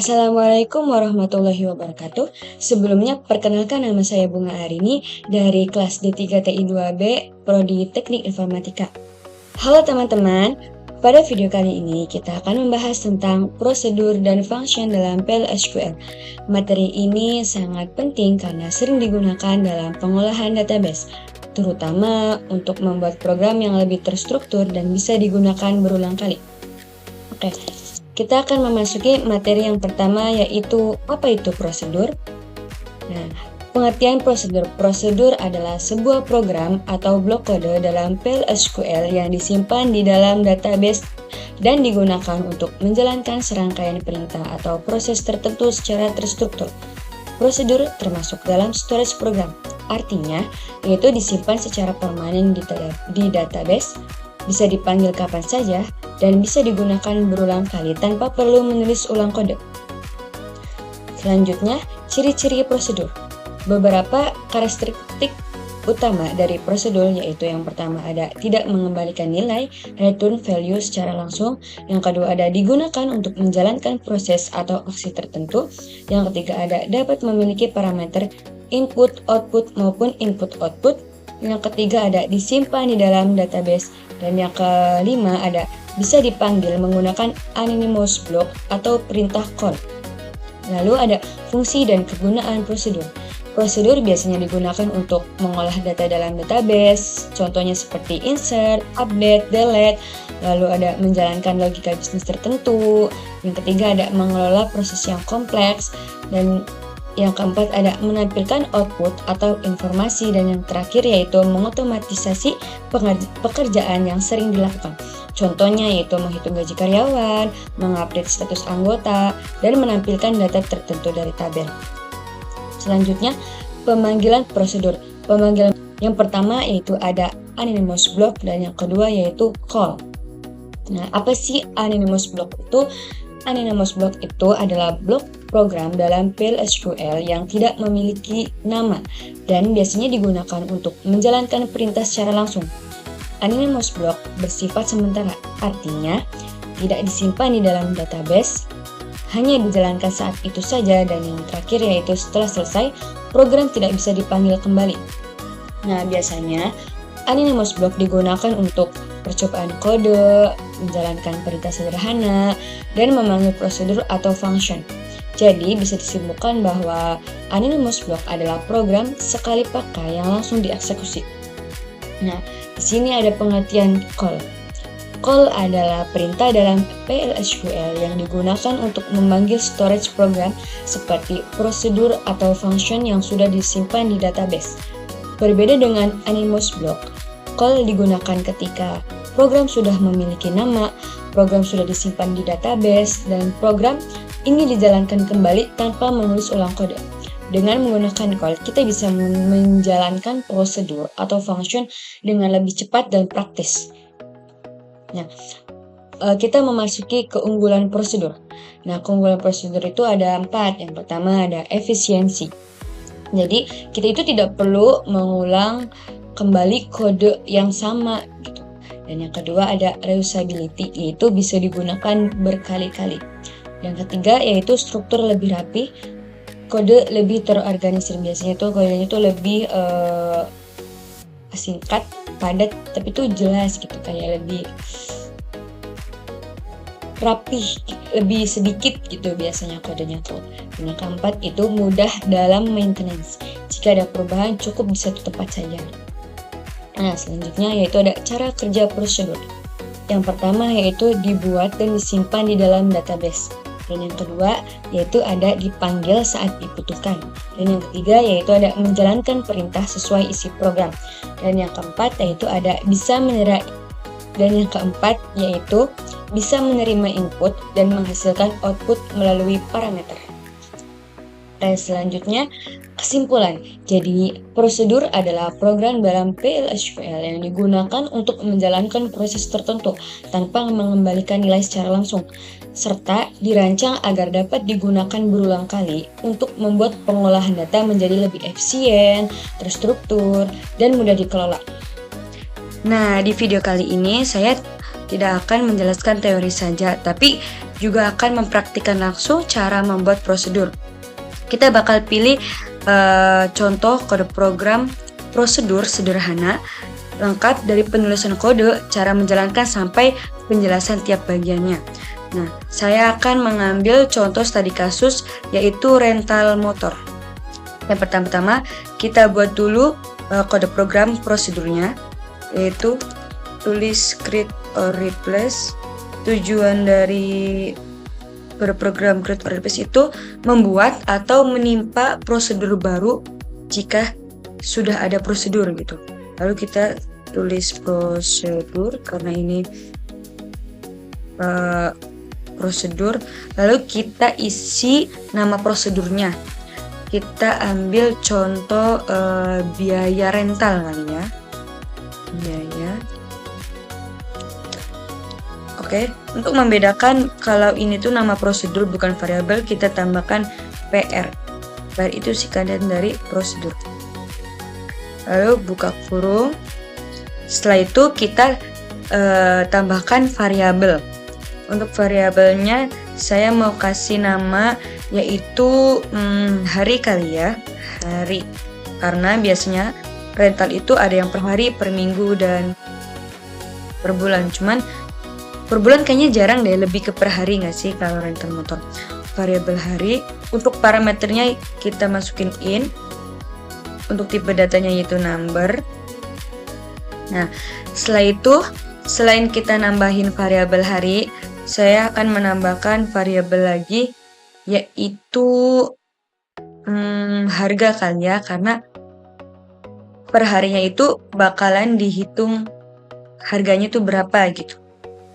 Assalamualaikum warahmatullahi wabarakatuh. Sebelumnya, perkenalkan nama saya Bunga Arini dari kelas D3TI2B, Prodi Teknik Informatika. Halo teman-teman, pada video kali ini kita akan membahas tentang prosedur dan function dalam PLSQL. Materi ini sangat penting karena sering digunakan dalam pengolahan database, terutama untuk membuat program yang lebih terstruktur dan bisa digunakan berulang kali. Oke, kita akan memasuki materi yang pertama, yaitu apa itu prosedur. Nah, pengertian prosedur. Prosedur adalah sebuah program atau blok kode dalam PLSQL yang disimpan di dalam database dan digunakan untuk menjalankan serangkaian perintah atau proses tertentu secara terstruktur. Prosedur termasuk dalam storage program, artinya yaitu disimpan secara permanen di database, bisa dipanggil kapan saja, dan bisa digunakan berulang kali tanpa perlu menulis ulang kode. Selanjutnya, ciri-ciri prosedur. Beberapa karakteristik utama dari prosedur yaitu yang pertama ada tidak mengembalikan nilai, return value secara langsung. Yang kedua ada digunakan untuk menjalankan proses atau aksi tertentu. Yang ketiga ada dapat memiliki parameter input, output maupun input-output. Yang ketiga ada disimpan di dalam database. Dan yang kelima ada bisa dipanggil menggunakan anonymous block atau perintah call. Lalu ada fungsi dan kegunaan prosedur. Prosedur biasanya digunakan untuk mengolah data dalam database, contohnya seperti insert, update, delete. Lalu ada menjalankan logika bisnis tertentu. Yang ketiga ada mengelola proses yang kompleks. Dan yang keempat ada menampilkan output atau informasi. Dan yang terakhir yaitu mengotomatisasi pekerjaan yang sering dilakukan. Contohnya yaitu menghitung gaji karyawan, mengupdate status anggota, dan menampilkan data tertentu dari tabel. Selanjutnya, pemanggilan prosedur. Pemanggilan yang pertama yaitu ada anonymous block dan yang kedua yaitu call. Nah, apa sih anonymous block itu? Anonymous block itu adalah blok program dalam PLSQL yang tidak memiliki nama dan biasanya digunakan untuk menjalankan perintah secara langsung. Anonymous block bersifat sementara, artinya tidak disimpan di dalam database, hanya dijalankan saat itu saja, dan yang terakhir yaitu setelah selesai, program tidak bisa dipanggil kembali. Nah, biasanya anonymous block digunakan untuk percobaan kode, menjalankan perintah sederhana, dan memanggil prosedur atau function. Jadi, bisa disimpulkan bahwa anonymous block adalah program sekali pakai yang langsung dieksekusi. Nah, di sini ada pengertian call. Call adalah perintah dalam PLSQL yang digunakan untuk memanggil storage program seperti prosedur atau function yang sudah disimpan di database. Berbeda dengan anonymous block, call digunakan ketika program sudah memiliki nama, program sudah disimpan di database, dan program ingin dijalankan kembali tanpa menulis ulang kode. Dengan menggunakan call, kita bisa menjalankan prosedur atau function dengan lebih cepat dan praktis. Nah, kita memasuki keunggulan prosedur. Nah, keunggulan prosedur itu ada 4. Yang pertama ada efisiensi. Jadi, kita itu tidak perlu mengulang kembali kode yang sama gitu. Dan yang kedua ada reusability, yaitu bisa digunakan berkali-kali. Yang ketiga yaitu struktur lebih rapi, kode lebih terorganisir. Biasanya tuh kodenya itu lebih singkat, padat, tapi itu jelas gitu, kayak lebih rapih, lebih sedikit gitu biasanya kodenya tuh. Dan yang keempat itu mudah dalam maintenance. Jika ada perubahan cukup di satu tempat saja. Nah, selanjutnya yaitu ada cara kerja prosedur. Yang pertama yaitu dibuat dan disimpan di dalam database. Dan yang kedua yaitu ada dipanggil saat dibutuhkan. Dan yang ketiga yaitu ada menjalankan perintah sesuai isi program. Dan yang keempat yaitu ada bisa menerima. Dan yang keempat yaitu bisa menerima input dan menghasilkan output melalui parameter. Dan selanjutnya kesimpulan. Jadi, prosedur adalah program dalam PLSQL yang digunakan untuk menjalankan proses tertentu tanpa mengembalikan nilai secara langsung, serta dirancang agar dapat digunakan berulang kali untuk membuat pengolahan data menjadi lebih efisien, terstruktur, dan mudah dikelola. Nah, di video kali ini saya tidak akan menjelaskan teori saja, tapi juga akan mempraktikkan langsung cara membuat prosedur. Kita bakal pilih contoh kode program prosedur sederhana lengkap dari penulisan kode, cara menjalankan sampai penjelasan tiap bagiannya. Nah, saya akan mengambil contoh studi kasus yaitu rental motor. Yang pertama-tama kita buat dulu kode program prosedurnya, yaitu tulis create or replace. Tujuan dari kode program create or replace itu membuat atau menimpa prosedur baru jika sudah ada prosedur gitu. Lalu kita tulis prosedur karena ini prosedur, lalu kita isi nama prosedurnya. Kita ambil contoh biaya rental kali ya. Biaya. Oke, untuk membedakan kalau ini tuh nama prosedur bukan variabel, kita tambahkan PR. PR itu singkatan dari prosedur. Lalu buka kurung. Setelah itu kita tambahkan variabel. Untuk variabelnya saya mau kasih nama yaitu hari kali ya, hari. Karena biasanya rental itu ada yang per hari, per minggu, dan per bulan. Cuman per bulan kayaknya jarang deh, lebih ke per hari nggak sih kalau rental motor. Variabel hari. Untuk parameternya kita masukin in. Untuk tipe datanya yaitu number. Nah, setelah itu selain kita nambahin variabel hari, saya akan menambahkan variabel lagi yaitu harga kali ya, karena per harinya itu bakalan dihitung harganya itu berapa gitu,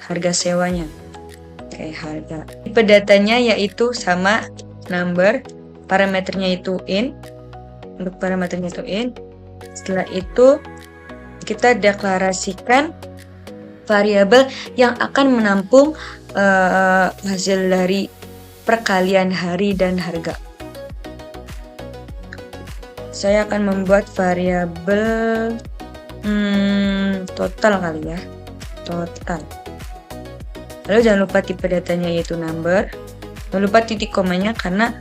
harga sewanya. Oke, harga. Tipe datanya yaitu sama number, parameternya itu in. Untuk parameternya itu in. Setelah itu kita deklarasikan variabel yang akan menampung hasil dari perkalian hari dan harga. Saya akan membuat variabel total kali ya, total. Lalu jangan lupa tipe datanya yaitu number. Jangan lupa titik komanya, karena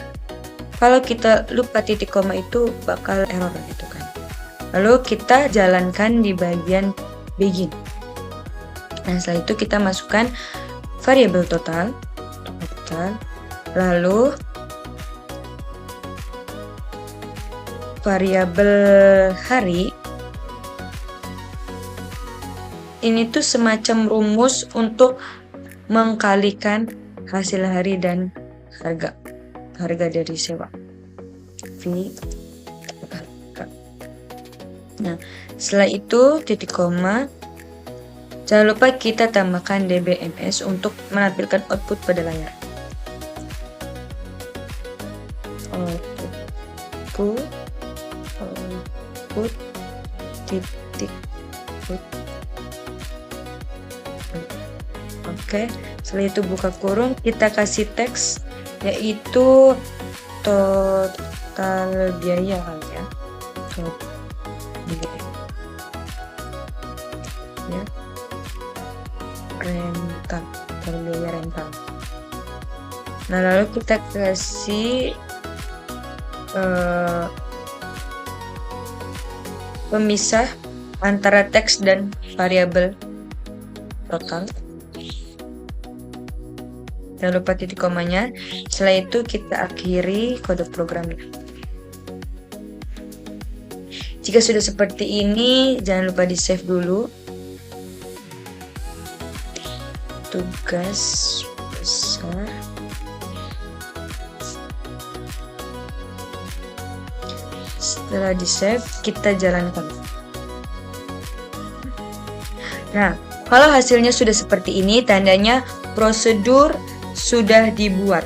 kalau kita lupa titik koma itu bakal error gitu kan. Lalu kita jalankan di bagian begin. Nah, setelah itu kita masukkan variabel total. Lalu variabel hari. Ini tuh semacam rumus untuk mengkalikan hasil hari dan harga dari sewa. Nah, setelah itu titik koma. Jangan lupa kita tambahkan dbms untuk menampilkan output pada layar. Output titik put. Oke, setelah itu buka kurung, kita kasih teks yaitu total biaya kali ya. Ya. Rental, biaya rental. Nah, lalu kita kasih pemisah antara teks dan variabel total. Jangan lupa titik komanya. Setelah itu kita akhiri kode programnya. Jika sudah seperti ini, jangan lupa di save dulu. Tugas besar. Setelah di save, kita jalankan. Nah, kalau hasilnya sudah seperti ini, tandanya prosedur sudah dibuat.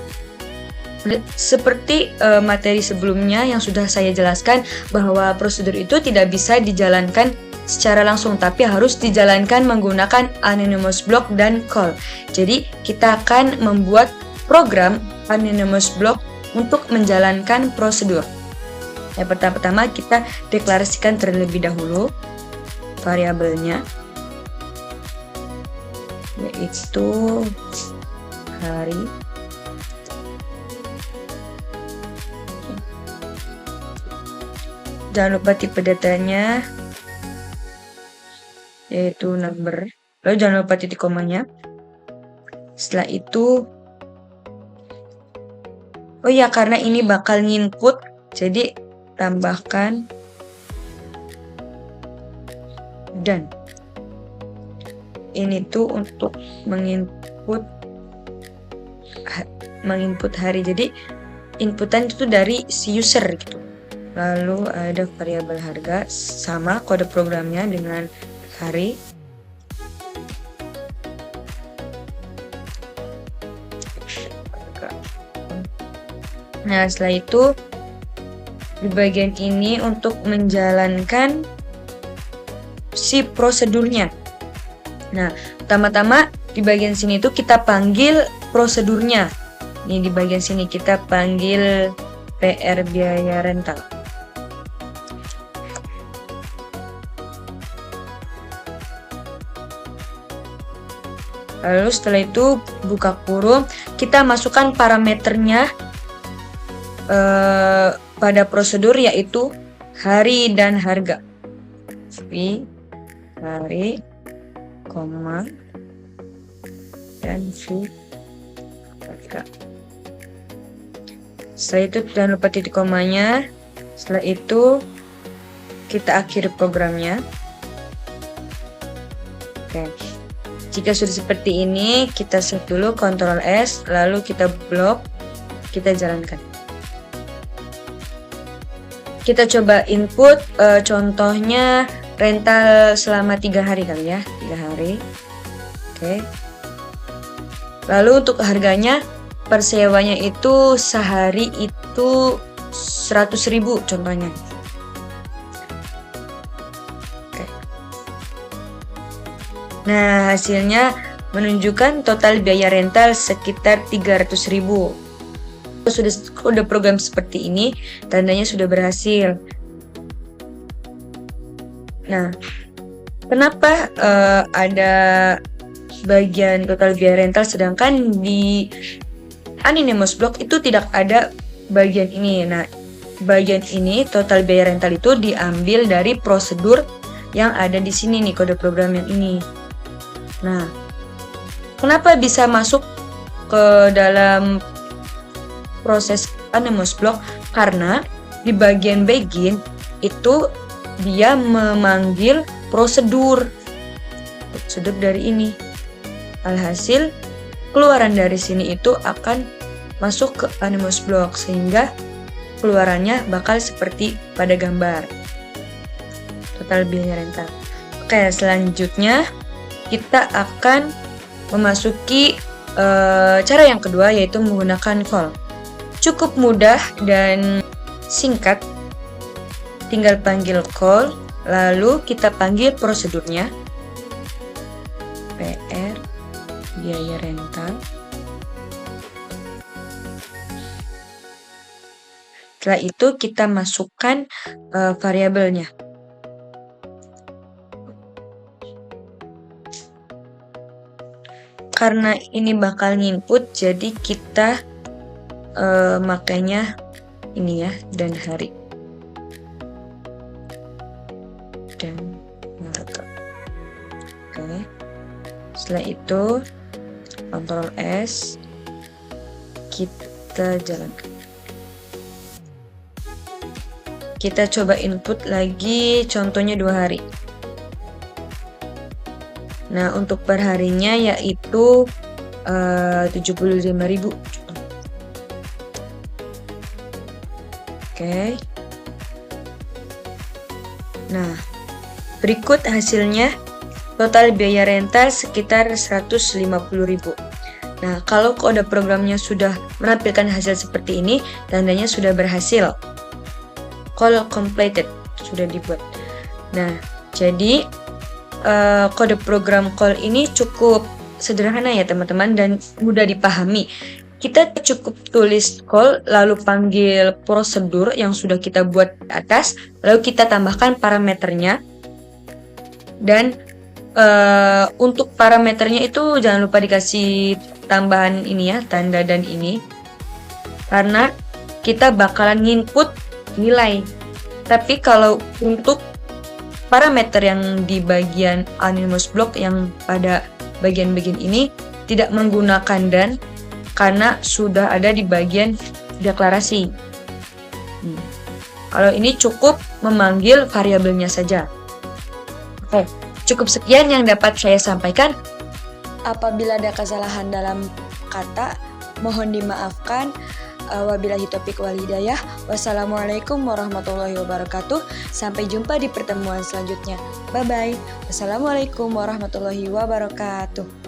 Seperti materi sebelumnya yang sudah saya jelaskan, bahwa prosedur itu tidak bisa dijalankan secara langsung, tapi harus dijalankan menggunakan anonymous block dan call. Jadi kita akan membuat program anonymous block untuk menjalankan prosedur. Yang pertama kita deklarasikan terlebih dahulu variabelnya, yaitu hari. Jangan lupa tipe datanya, yaitu number. Lalu jangan lupa titik komanya. Setelah itu, oh ya, karena ini bakal nginput, jadi tambahkan dan. Ini tuh untuk menginput hari. Jadi inputan itu dari si user gitu. Lalu ada variabel harga, sama kode programnya dengan hari. Nah, setelah itu di bagian ini untuk menjalankan si prosedurnya. Nah, pertama-tama di bagian sini tuh kita panggil prosedurnya. Ini di bagian sini kita panggil PR biaya rental. Lalu setelah itu buka kurung, kita masukkan parameternya pada prosedur, yaitu hari dan harga. Hari, koma, dan harga. Setelah itu jangan lupa titik komanya. Setelah itu kita akhiri programnya. Oke. Jika sudah seperti ini, kita save dulu, Ctrl S, lalu kita blok, kita jalankan. Kita coba input, contohnya rental selama 3 hari kali ya, 3 hari. Oke. Lalu untuk harganya, persewanya itu sehari itu 100.000 contohnya. Nah, hasilnya menunjukkan total biaya rental sekitar 300.000. Sudah program seperti ini, tandanya sudah berhasil. Nah, kenapa ada bagian total biaya rental sedangkan di Anonymous Block itu tidak ada bagian ini. Nah, bagian ini total biaya rental itu diambil dari prosedur yang ada di sini nih, kode program yang ini. Nah, kenapa bisa masuk ke dalam proses Anonymous Block? Karena di bagian begin itu dia memanggil prosedur dari ini. Alhasil keluaran dari sini itu akan masuk ke Anonymous Block, sehingga keluarannya bakal seperti pada gambar total biaya rental. Oke, selanjutnya kita akan memasuki cara yang kedua, yaitu menggunakan call. Cukup mudah dan singkat. Tinggal panggil call, lalu kita panggil prosedurnya. PR biaya rental. Setelah itu kita masukkan variabelnya. Karena ini bakal nginput, jadi kita makanya ini ya, dan hari. Dan harga. Oke. Setelah itu Ctrl S, kita jalankan. Kita coba input lagi, contohnya 2 hari. Nah, untuk per harinya yaitu 75.000. Oke. Nah, berikut hasilnya. Total biaya rental sekitar 150.000. Nah, kalau kode programnya sudah menampilkan hasil seperti ini, tandanya sudah berhasil. Call completed, sudah dibuat. Nah, jadi kode program call ini cukup sederhana ya teman-teman, dan mudah dipahami. Kita cukup tulis call, lalu panggil prosedur yang sudah kita buat di atas, lalu kita tambahkan parameternya. Dan untuk parameternya itu jangan lupa dikasih tambahan ini ya, tanda dan ini, karena kita bakalan nginput nilai. Tapi kalau untuk parameter yang di bagian anonymous block yang pada bagian-bagian ini tidak menggunakan dan karena sudah ada di bagian deklarasi. Kalau ini cukup memanggil variabelnya saja. Oke, cukup sekian yang dapat saya sampaikan. Apabila ada kesalahan dalam kata, mohon dimaafkan. Wabillahi taufiq wal hidayah. Wassalamualaikum warahmatullahi wabarakatuh. Sampai jumpa di pertemuan selanjutnya. Bye bye. Wassalamualaikum warahmatullahi wabarakatuh.